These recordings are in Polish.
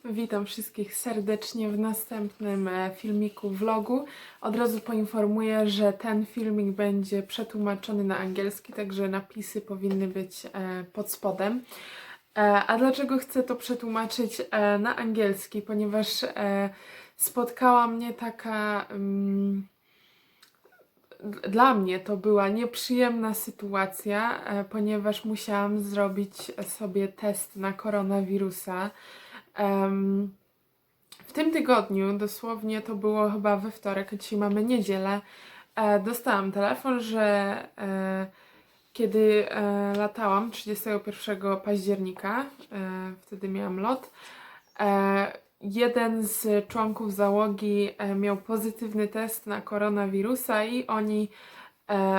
Witam wszystkich serdecznie w następnym filmiku vlogu. Od razu poinformuję, że ten filmik będzie przetłumaczony na angielski, także napisy powinny być pod spodem. A dlaczego chcę to przetłumaczyć na angielski? Ponieważ spotkała mnie taka... Dla mnie to była nieprzyjemna sytuacja, ponieważ musiałam zrobić sobie test na koronawirusa. W tym tygodniu, dosłownie to było chyba we wtorek, a dzisiaj mamy niedzielę, dostałam telefon, że kiedy latałam 31 października, wtedy miałam lot, jeden z członków załogi miał pozytywny test na koronawirusa i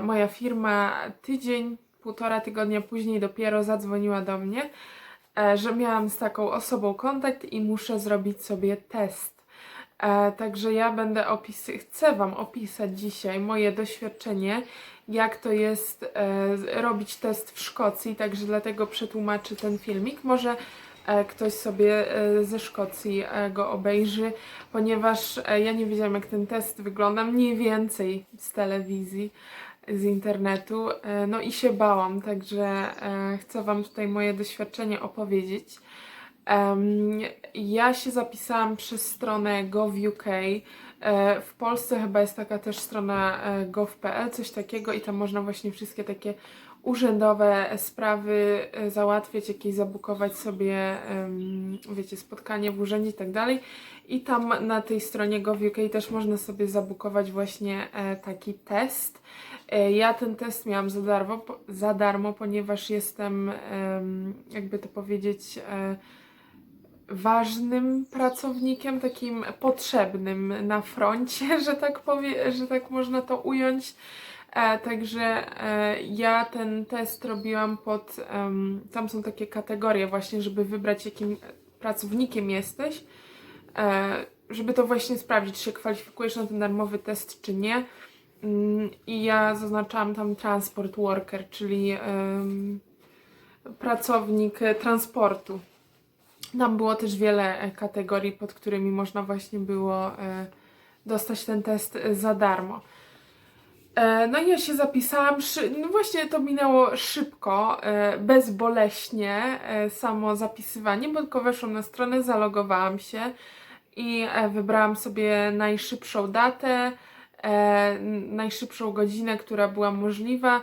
moja firma półtora tygodnia później dopiero zadzwoniła do mnie, że miałam z taką osobą kontakt i muszę zrobić sobie test. Także ja chcę Wam opisać dzisiaj moje doświadczenie, jak to jest robić test w Szkocji, także dlatego przetłumaczę ten filmik. Może ktoś sobie ze Szkocji go obejrzy, ponieważ ja nie wiedziałam, jak ten test wygląda, mniej więcej z telewizji, z internetu, no i się bałam, także chcę Wam tutaj moje doświadczenie opowiedzieć. Ja się zapisałam przez stronę gov.uk. W Polsce chyba jest taka też strona gov.pl, coś takiego, i tam można właśnie wszystkie takie urzędowe sprawy załatwiać, jakieś zabukować sobie, wiecie, spotkanie w urzędzie i tak dalej. I tam na tej stronie gov.uk też można sobie zabukować właśnie taki test. Ja ten test miałam za darmo, ponieważ jestem, jakby to powiedzieć, ważnym pracownikiem, takim potrzebnym na froncie, że tak można to ująć. Także ja ten test robiłam tam są takie kategorie właśnie, żeby wybrać, jakim pracownikiem jesteś, żeby to właśnie sprawdzić, czy się kwalifikujesz na ten darmowy test, czy nie. I ja zaznaczałam tam transport worker, czyli pracownik transportu. Tam było też wiele kategorii, pod którymi można właśnie było dostać ten test za darmo. No i ja się zapisałam, no właśnie to minęło szybko, bezboleśnie, samo zapisywanie, bo tylko weszłam na stronę, zalogowałam się i wybrałam sobie najszybszą datę, najszybszą godzinę, która była możliwa,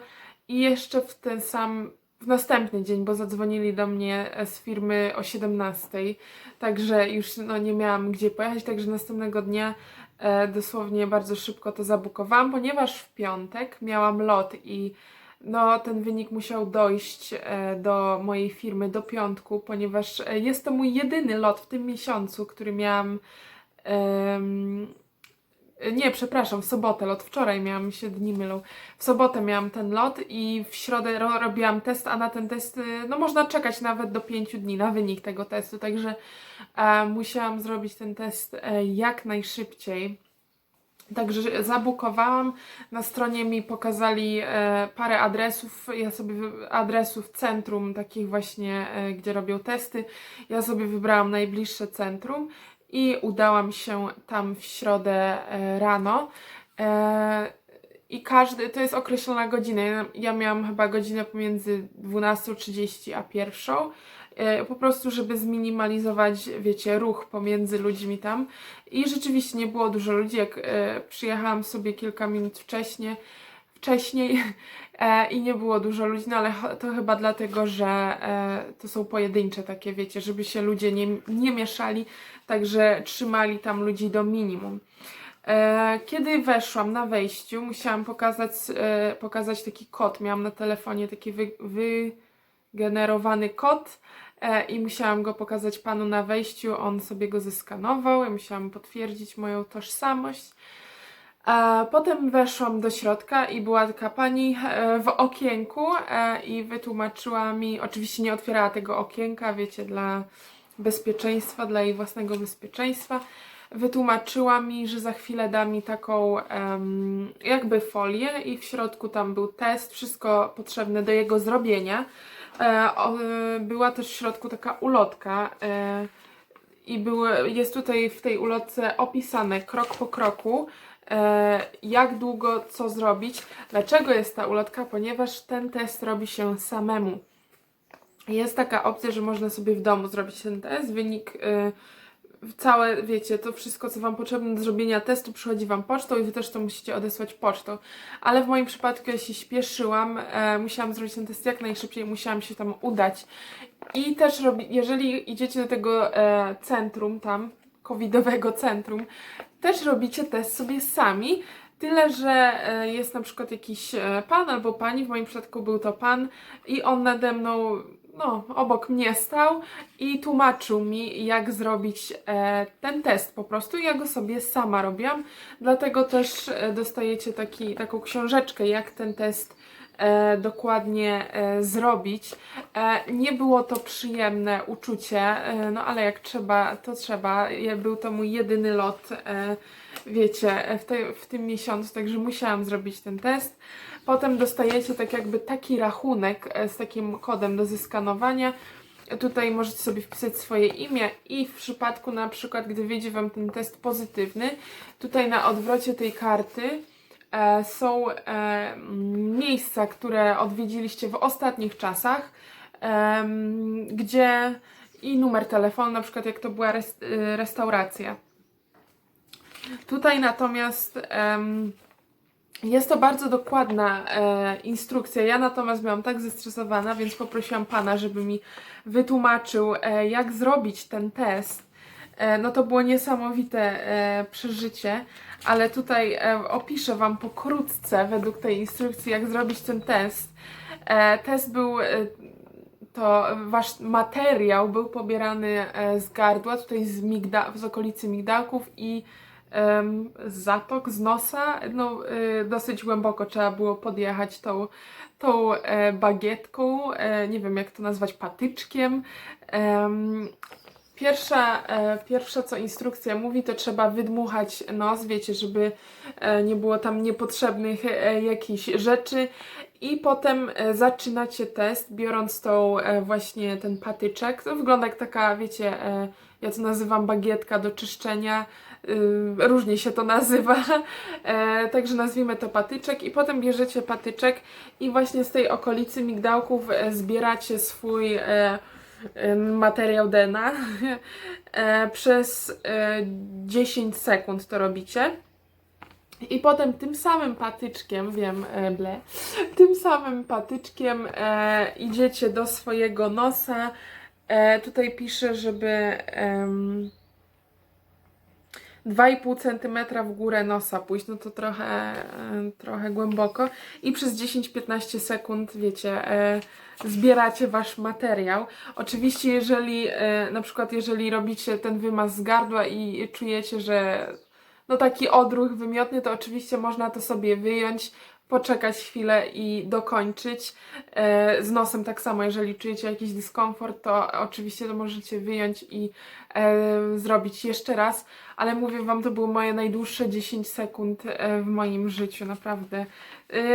i jeszcze w następny dzień, bo zadzwonili do mnie z firmy o 17, także już no, nie miałam gdzie pojechać, także następnego dnia dosłownie bardzo szybko to zabukowałam, ponieważ w piątek miałam lot i no, ten wynik musiał dojść do mojej firmy do piątku, ponieważ jest to mój jedyny lot w tym miesiącu, który miałam. Nie, przepraszam, w sobotę lot, wczoraj miałam, się dni mylą. W sobotę miałam ten lot i w środę robiłam test, a na ten test no można czekać nawet do 5 dni na wynik tego testu, także musiałam zrobić ten test jak najszybciej. Także zabukowałam, na stronie mi pokazali parę adresów, adresów centrum, takich właśnie, gdzie robią testy. Ja sobie wybrałam najbliższe centrum i udałam się tam w środę rano. I to jest określona godzina. Ja miałam chyba godzinę pomiędzy 12:30 a 1:00. Po prostu, żeby zminimalizować, wiecie, ruch pomiędzy ludźmi tam. I rzeczywiście nie było dużo ludzi, jak przyjechałam sobie kilka minut wcześniej i nie było dużo ludzi, no ale to chyba dlatego, że to są pojedyncze takie, wiecie, żeby się ludzie nie mieszali, także trzymali tam ludzi do minimum. Kiedy weszłam na wejściu, musiałam pokazać taki kod. Miałam na telefonie taki wygenerowany kod i musiałam go pokazać panu na wejściu. On sobie go zeskanował. Ja musiałam potwierdzić moją tożsamość. Potem weszłam do środka i była taka pani w okienku i wytłumaczyła mi, oczywiście nie otwierała tego okienka, wiecie, dla bezpieczeństwa, dla jej własnego bezpieczeństwa. Wytłumaczyła mi, że za chwilę da mi taką jakby folię i w środku tam był test, wszystko potrzebne do jego zrobienia. Była też w środku taka ulotka i jest tutaj w tej ulotce opisane krok po kroku, jak długo co zrobić. Dlaczego jest ta ulotka? Ponieważ ten test robi się samemu. Jest taka opcja, że można sobie w domu zrobić ten test. Wynik, całe, wiecie, to wszystko, co Wam potrzebne do zrobienia testu, przychodzi Wam pocztą i Wy też to musicie odesłać pocztą. Ale w moim przypadku ja się śpieszyłam, musiałam zrobić ten test jak najszybciej, musiałam się tam udać. I też jeżeli idziecie do tego centrum tam, covidowego centrum, też robicie test sobie sami. Tyle, że jest na przykład jakiś pan albo pani, w moim przypadku był to pan i on nade mną, no, obok mnie stał i tłumaczył mi, jak zrobić ten test po prostu. Ja go sobie sama robiłam, dlatego też dostajecie taką książeczkę, jak ten test dokładnie zrobić. Nie było to przyjemne uczucie, no ale jak trzeba, to trzeba. Był to mój jedyny lot, wiecie, w tym miesiącu, także musiałam zrobić ten test. Potem dostajecie tak jakby taki rachunek z takim kodem do zeskanowania. Tutaj możecie sobie wpisać swoje imię i w przypadku na przykład, gdy wyjdzie Wam ten test pozytywny, tutaj na odwrocie tej karty są miejsca, które odwiedziliście w ostatnich czasach, gdzie i numer telefonu, na przykład jak to była restauracja. Tutaj natomiast jest to bardzo dokładna instrukcja. Ja natomiast byłam tak zestresowana, więc poprosiłam pana, żeby mi wytłumaczył, jak zrobić ten test. No to było niesamowite przeżycie, ale tutaj opiszę Wam pokrótce według tej instrukcji, jak zrobić ten test. Test był, to Wasz materiał był pobierany z gardła, tutaj z okolicy migdałków i z zatok, z nosa. No, dosyć głęboko trzeba było podjechać tą bagietką, nie wiem jak to nazwać, patyczkiem. Pierwsza co instrukcja mówi, to trzeba wydmuchać nos, wiecie, żeby nie było tam niepotrzebnych jakichś rzeczy. I potem zaczynacie test, biorąc właśnie ten patyczek. To wygląda jak taka, wiecie, ja to nazywam bagietka do czyszczenia. Różnie się to nazywa, także nazwijmy to patyczek. I potem bierzecie patyczek i właśnie z tej okolicy migdałków zbieracie swój materiał DNA przez 10 sekund to robicie. I potem tym samym patyczkiem, tym samym patyczkiem idziecie do swojego nosa. Tutaj piszę, żeby 2,5 cm w górę nosa pójść, no to trochę głęboko. I przez 10-15 sekund, wiecie, zbieracie Wasz materiał. Oczywiście, jeżeli robicie ten wymaz z gardła i czujecie, że no taki odruch wymiotny, to oczywiście można to sobie wyjąć, poczekać chwilę i dokończyć. Z nosem tak samo, jeżeli czujecie jakiś dyskomfort, to oczywiście to możecie wyjąć i zrobić jeszcze raz, ale mówię Wam, to było moje najdłuższe 10 sekund w moim życiu, naprawdę.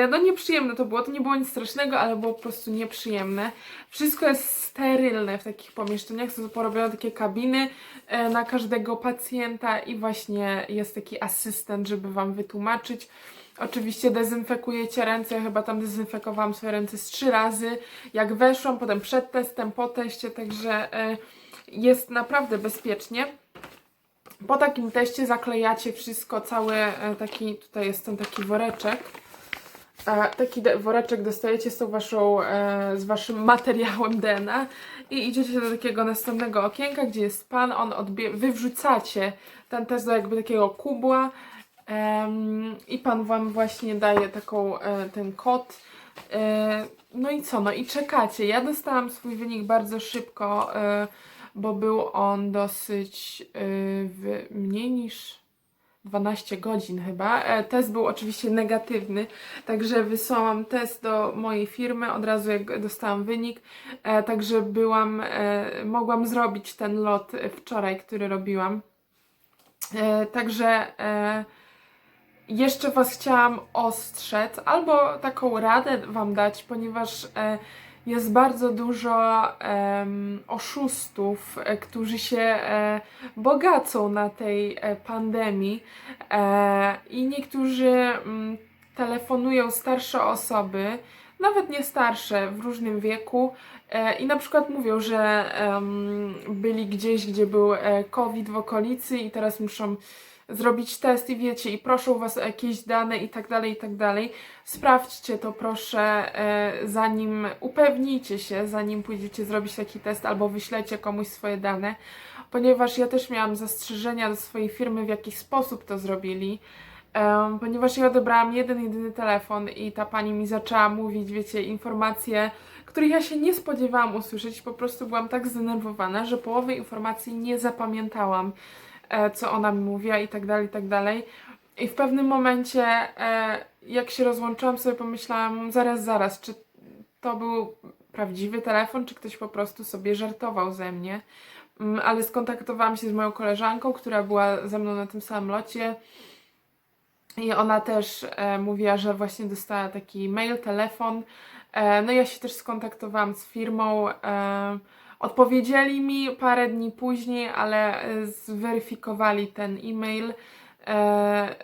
No nieprzyjemne to było, to nie było nic strasznego, ale było po prostu nieprzyjemne. Wszystko jest sterylne w takich pomieszczeniach, są porobione takie kabiny na każdego pacjenta i właśnie jest taki asystent, żeby Wam wytłumaczyć. Oczywiście dezynfekujecie ręce, ja chyba tam dezynfekowałam swoje ręce z 3 razy, jak weszłam, potem przed testem, po teście, także jest naprawdę bezpiecznie. Po takim teście zaklejacie wszystko, cały tutaj jest ten taki woreczek. Taki woreczek dostajecie z Waszym materiałem DNA i idziecie do takiego następnego okienka, gdzie jest pan, wy wrzucacie ten test do jakby takiego kubła i pan Wam właśnie daje ten kod. No i co? No i czekacie. Ja dostałam swój wynik bardzo szybko, bo był on dosyć mniej niż 12 godzin chyba. Test był oczywiście negatywny, także wysłałam test do mojej firmy od razu jak dostałam wynik, także mogłam zrobić ten lot wczoraj, który robiłam. Także jeszcze Was chciałam ostrzec, albo taką radę Wam dać, ponieważ jest bardzo dużo oszustów, którzy się bogacą na tej pandemii i niektórzy telefonują starsze osoby, nawet nie starsze, w różnym wieku i na przykład mówią, że byli gdzieś, gdzie był COVID w okolicy i teraz muszą zrobić test i wiecie, i proszą was o jakieś dane i tak dalej, i tak dalej. Sprawdźcie to proszę, zanim upewnijcie się, zanim pójdziecie zrobić taki test albo wyślecie komuś swoje dane, ponieważ ja też miałam zastrzeżenia do swojej firmy, w jaki sposób to zrobili. Ponieważ ja odebrałam jedyny telefon i ta pani mi zaczęła mówić, wiecie, informacje, których ja się nie spodziewałam usłyszeć, po prostu byłam tak zdenerwowana, że połowy informacji nie zapamiętałam, co ona mi mówiła i tak dalej, i tak dalej. I w pewnym momencie, jak się rozłączyłam, sobie pomyślałam, zaraz, czy to był prawdziwy telefon, czy ktoś po prostu sobie żartował ze mnie. Ale skontaktowałam się z moją koleżanką, która była ze mną na tym samym locie. I ona też mówiła, że właśnie dostała taki mail, telefon. No ja się też skontaktowałam z firmą. Odpowiedzieli mi parę dni później, ale zweryfikowali ten e-mail,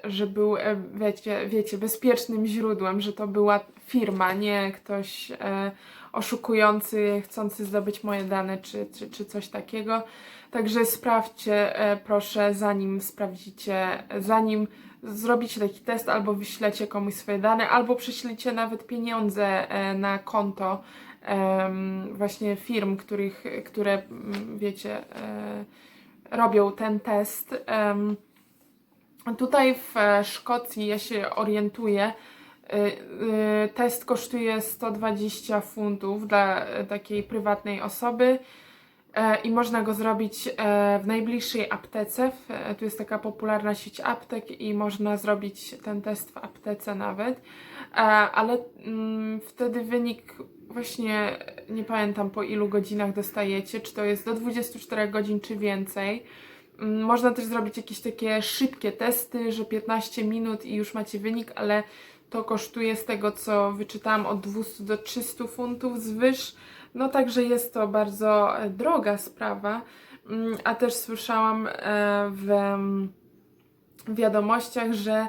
że był, wiecie, bezpiecznym źródłem, że to była firma, nie ktoś oszukujący, chcący zdobyć moje dane, czy coś takiego. Także sprawdźcie, proszę, zanim sprawdzicie, zanim zrobicie taki test, albo wyślecie komuś swoje dane, albo prześlijcie nawet pieniądze na konto właśnie firm, które wiecie, robią ten test. Tutaj w Szkocji, ja się orientuję, test kosztuje 120 funtów dla takiej prywatnej osoby i można go zrobić w najbliższej aptece. Tu jest taka popularna sieć aptek i można zrobić ten test w aptece nawet, ale wtedy wynik właśnie nie pamiętam, po ilu godzinach dostajecie, czy to jest do 24 godzin czy więcej. Można też zrobić jakieś takie szybkie testy, że 15 minut i już macie wynik, ale to kosztuje, z tego co wyczytałam, od 200 do 300 funtów zwyż. No także jest to bardzo droga sprawa, a też słyszałam w wiadomościach, że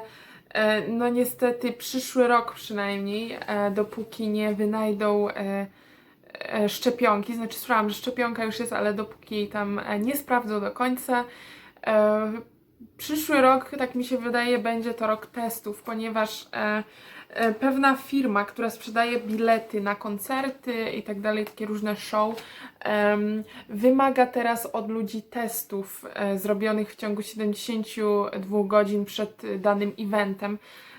no niestety przyszły rok przynajmniej, dopóki nie wynajdą szczepionki, znaczy słyszałam, że szczepionka już jest, ale dopóki jej tam nie sprawdzą do końca, przyszły rok, tak mi się wydaje, będzie to rok testów, ponieważ pewna firma, która sprzedaje bilety na koncerty i tak dalej, takie różne show, wymaga teraz od ludzi testów zrobionych w ciągu 72 godzin przed danym eventem.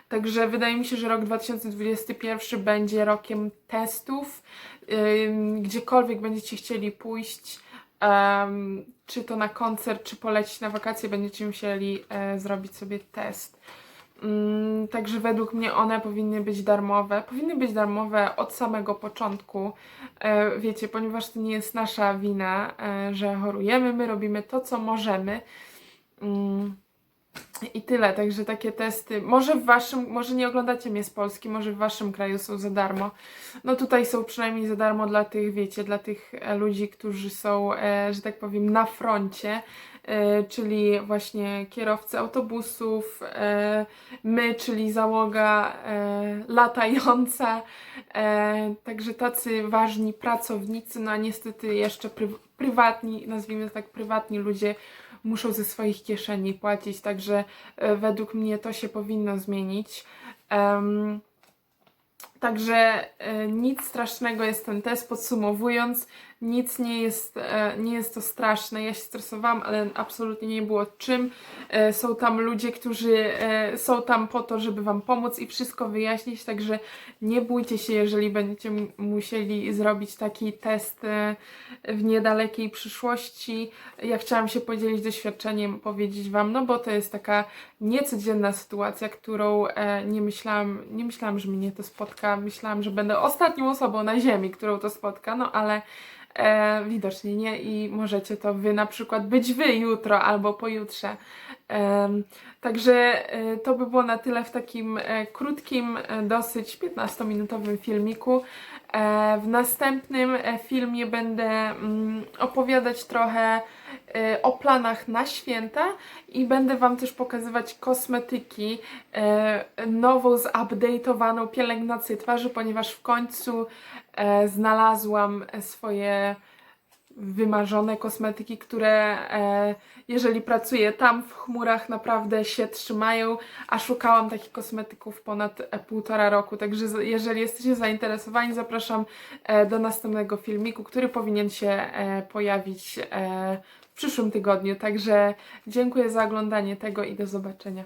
Także wydaje mi się, że rok 2021 będzie rokiem testów. Gdziekolwiek będziecie chcieli pójść, czy to na koncert, czy polecić na wakacje, będziecie musieli zrobić sobie test. Także według mnie one powinny być darmowe. Powinny być darmowe od samego początku, wiecie, ponieważ to nie jest nasza wina, że chorujemy, my robimy to, co możemy. I tyle, także takie testy, może nie oglądacie mnie z Polski, może w waszym kraju są za darmo. No tutaj są przynajmniej za darmo dla tych, wiecie, dla tych ludzi, którzy są, że tak powiem, na froncie, czyli właśnie kierowcy autobusów, my, czyli załoga latająca, także tacy ważni pracownicy, no a niestety jeszcze prywatni, nazwijmy to tak, prywatni ludzie muszą ze swoich kieszeni płacić, także według mnie to się powinno zmienić. Także nic strasznego jest ten test, podsumowując, nic nie jest to straszne. Ja się stresowałam, ale absolutnie nie było czym. Są tam ludzie, którzy są tam po to, żeby wam pomóc i wszystko wyjaśnić, także nie bójcie się, jeżeli będziecie musieli zrobić taki test w niedalekiej przyszłości. Ja chciałam się podzielić doświadczeniem, powiedzieć wam, no bo to jest taka niecodzienna sytuacja, którą nie myślałam, że mnie to spotka. Myślałam, że będę ostatnią osobą na ziemi, którą to spotka, no ale widocznie nie i możecie to na przykład być wy jutro albo pojutrze. Także to by było na tyle w takim krótkim, dosyć 15-minutowym filmiku. W następnym filmie będę opowiadać trochę o planach na święta i będę Wam też pokazywać kosmetyki, nową, zupdate'owaną pielęgnację twarzy, ponieważ w końcu znalazłam swoje wymarzone kosmetyki, które jeżeli pracuję tam w chmurach naprawdę się trzymają, a szukałam takich kosmetyków ponad 1,5 roku, także jeżeli jesteście zainteresowani, zapraszam do następnego filmiku, który powinien się pojawić w przyszłym tygodniu, także dziękuję za oglądanie tego i do zobaczenia.